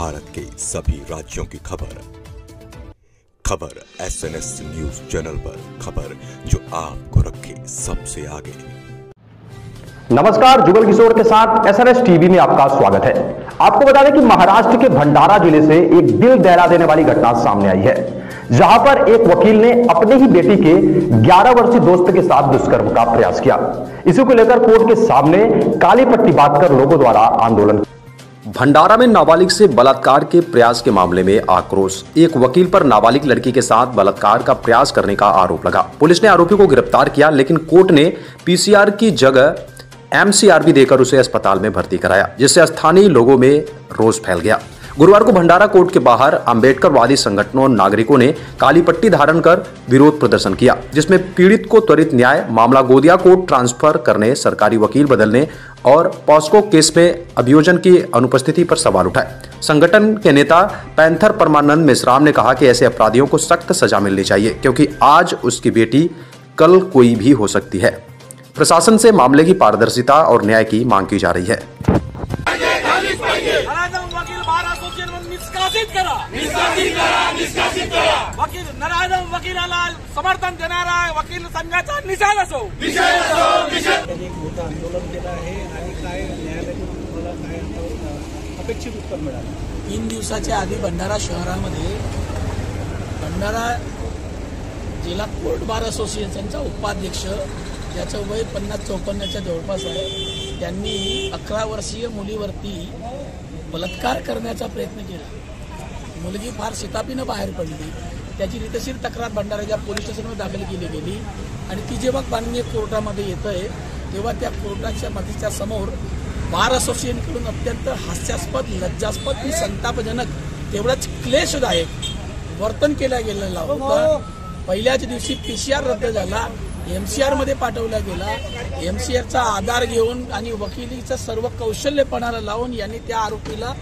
भारत के सभी राज्यों की खबर SNS न्यूज चैनल पर, खबर जो आपको रखे सबसे आगे। नमस्कार, जुगल किशोर के साथ SNS टीवी में आपका स्वागत है। आपको बता दें कि महाराष्ट्र के भंडारा जिले से एक दिल दहला देने वाली घटना सामने आई है, जहां पर एक वकील ने अपने ही बेटी के 11 वर्षीय दोस्त के साथ दुष्कर्म का प्रयास किया। इसी को लेकर कोर्ट के सामने काली पट्टी बांधकर लोगों द्वारा आंदोलन। भंडारा में नाबालिग से बलात्कार के प्रयास के मामले में आक्रोश। एक वकील पर नाबालिग लड़की के साथ बलात्कार का प्रयास करने का आरोप लगा। पुलिस ने आरोपी को गिरफ्तार किया, लेकिन कोर्ट ने PCR की जगह MCR भी देकर उसे अस्पताल में भर्ती कराया, जिससे स्थानीय लोगों में रोष फैल गया। गुरुवार को भंडारा कोर्ट के बाहर अंबेडकरवादी संगठनों और नागरिकों ने काली पट्टी धारण कर विरोध प्रदर्शन किया, जिसमें पीड़ित को त्वरित न्याय, मामला गोदिया कोर्ट ट्रांसफर करने, सरकारी वकील बदलने और पॉस्को केस में अभियोजन की अनुपस्थिति पर सवाल उठाए। संगठन के नेता पैंथर परमानंद मेश्राम ने कहा कि ऐसे अपराधियों को सख्त सजा मिलनी चाहिए, क्योंकि आज उसकी बेटी कल कोई भी हो सकती है। प्रशासन से मामले की पारदर्शिता और न्याय की मांग की जा रही है। वकिलाला समर्थन देणारा वकील संघाचा निषेध असो। त्यांनी एक मोठं आंदोलन केलं आहे आणि काय न्यायालयातून तुम्हाला काय अपेक्षित उत्तर मिळालं? 3 दिवसाच्या आधी भंडारा शहरामध्ये भंडारा जिल्हा कोर्ट बार असोसिएशनचा उपाध्यक्ष, ज्याचं वय 50-54च्या जवळपास आहे, त्यांनी 11 वर्षीय मुलीवरती बलात्कार करण्याचा प्रयत्न केला। मुलगी फार शितापीनं बाहेर पडली। त्याची रितशीर तक्रार भंडाराच्या पोलीस स्टेशनवर दाखल केली गेली आणि ती जेव्हा माननीय कोर्टामध्ये येतंय तेव्हा त्या कोर्टाच्या मध्यस्थीच्या समोर बार असोसिएशनकडून अत्यंत हास्यास्पद, लज्जास्पद आणि संतापजनक तेवढंच क्लेशदायक वर्तन केलं गेलेलं होतं। पहिल्याच दिवशी PCR रद्द झाला, MCR मध्ये पाठवला गेला। MCRचा आधार घेऊन आणि वकिलीचं सर्व कौशल्य पणाला लावून यांनी त्या आरोपीला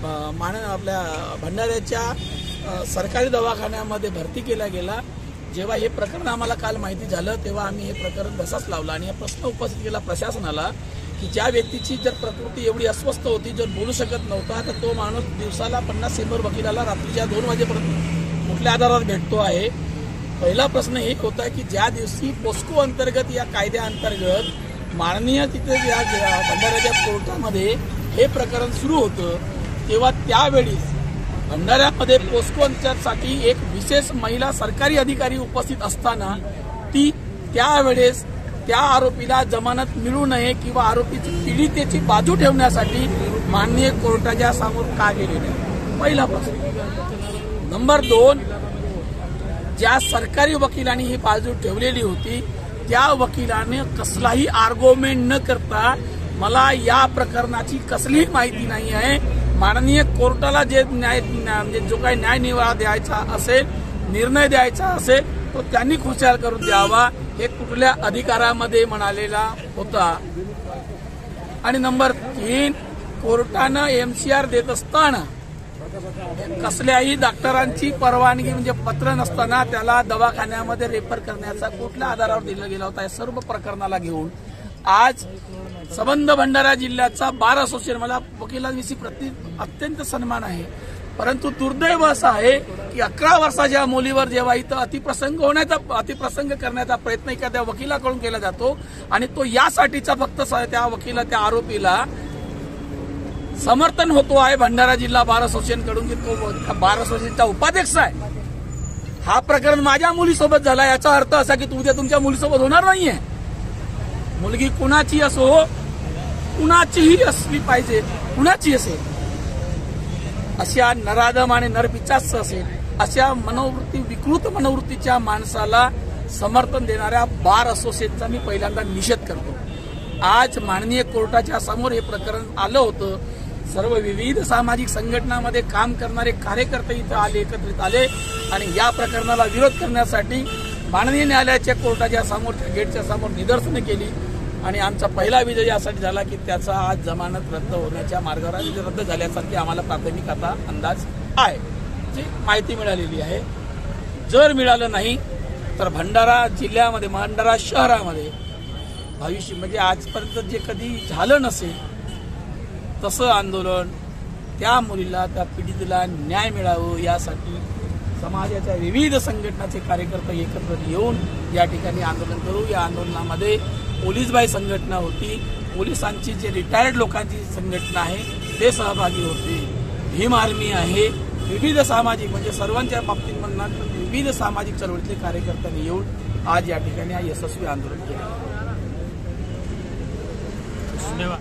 आपल्या भंडाऱ्याच्या सरकारी दवाखान्यामध्ये भरती केला गेला। जेव्हा हे प्रकरण आम्हाला काल माहिती झालं तेव्हा आम्ही हे प्रकरण तसाच लावला आणि हा प्रश्न उपस्थित केला प्रशासनाला की ज्या व्यक्तीची जर प्रकृती एवढी अस्वस्थ होती, जर बोलू शकत नव्हता, तर तो माणूस दिवसाला 50-100 वकिलाला रात्रीच्या 2 वाजेपर्यंत कुठल्या आधारावर भेटतो आहे। पहिला प्रश्न एक होता की ज्या दिवशी पोस्को अंतर्गत या कायद्याअंतर्गत माननीय तिथे भंडाऱ्याच्या कोर्टामध्ये हे प्रकरण सुरू होतं, तेव्हा त्यावेळी भंडाऱ्यामध्ये पोस्को अंतर्गतसाठी एक विशेष महिला सरकारी अधिकारी उपस्थित असताना ती त्यावेळेस त्या आरोपीला जमानत मिळू नये किंवा आरोपीची पीडितेची बाजू ठेवण्यासाठी माननीय कोर्टाच्या समोर का गेली नाही, पहिला प्रश्न। नंबर 2, ज्या सरकारी वकिलांनी ही बाजू ठेवलेली होती त्या वकिलाने कसलाही आर्ग्युमेंट न करता, मला या प्रकरणाची कसलीही माहिती नाही आहे, माननीय कोर्टाला जे न्याय म्हणजे जो काही न्यायनिवाडा द्यायचा असेल, निर्णय द्यायचा असेल, तो त्यांनी खुशाल करून द्यावा, हे कुठल्या अधिकारामध्ये म्हणालेला होता। आणि नंबर 3, कोर्टानं MCR देत असताना कसल्याही डॉक्टरांची परवानगी म्हणजे पत्र नसताना त्याला दवाखान्यामध्ये रेफर करण्याचा कुठल्या आधारावर दिला गेला होता, या सर्व प्रकरणाला घेऊन आज संबंध भंडारा जिल्ह्याचा बार असोसिएशन, मला वकिलांविषयी अत्यंत सन्मान आहे, परंतु दुर्दैव असं आहे की 11 वर्षाच्या मुलीवर जेव्हा इथं अतिप्रसंग करण्याचा प्रयत्न एखाद्या वकिलाकडून केला जातो आणि तो यासाठीचा फक्त त्या आरोपीला समर्थन होतो आहे भंडारा जिल्हा बार असोसिएशन कडून की तो बार असोसिएशनचा उपाध्यक्ष आहे। हा प्रकरण माझ्या मुलीसोबत झाला, याचा अर्थ असा की उद्या तुमच्या मुलीसोबत होणार नाहीये। मुलगी कुणाची असो, कुणाचीही असली पाहिजे, कुणाची असेल, अशा नराधम आणि नरपिशाच असेल, अशा विकृत मनोवृत्तीच्या माणसाला समर्थन देणाऱ्या बार असोसिएशनचा मी पहिल्यांदा निषेध करतो। आज माननीय कोर्टाच्या समोर हे प्रकरण आलं होतं, सर्व विविध सामाजिक संघटनांमध्ये काम करणारे कार्यकर्ते इथं आले, एकत्रित आले आणि या प्रकरणाला विरोध करण्यासाठी माननीय न्यायालयाच्या कोर्टाच्या समोरच्या गेटच्या समोर निदर्शनं केली आणि आमचा पहिला विजय यासाठी झाला की त्याचा आज जमानत रद्द होण्याच्या मार्गावर रद्द झाल्यासारखी आम्हाला प्राथमिक आता अंदाज आहे, जी माहिती मिळालेली आहे। जर मिळालं नाही तर भंडारा जिल्ह्यामध्ये, भंडारा शहरामध्ये भविष्य म्हणजे आजपर्यंत जे कधी झालं नसेल तसं आंदोलन, त्या मुलीला, त्या पीडितेला न्याय मिळावं यासाठी समाजाच्या विविध संघटनाचे कार्यकर्ते एकत्र येऊन या ठिकाणी आंदोलन करू। या आंदोलनामध्ये पोलीसबाई संघटना होती, पोलिसांची जे रिटायर्ड लोकांची संघटना आहे ते सहभागी होते, भीम आर्मी आहे, विविध सामाजिक म्हणजे सर्वांच्या बाबतीत म्हणणार तर विविध सामाजिक चळवळीतले कार्यकर्त्यांनी येऊन आज या ठिकाणी यशस्वी आंदोलन केले। धन्यवाद।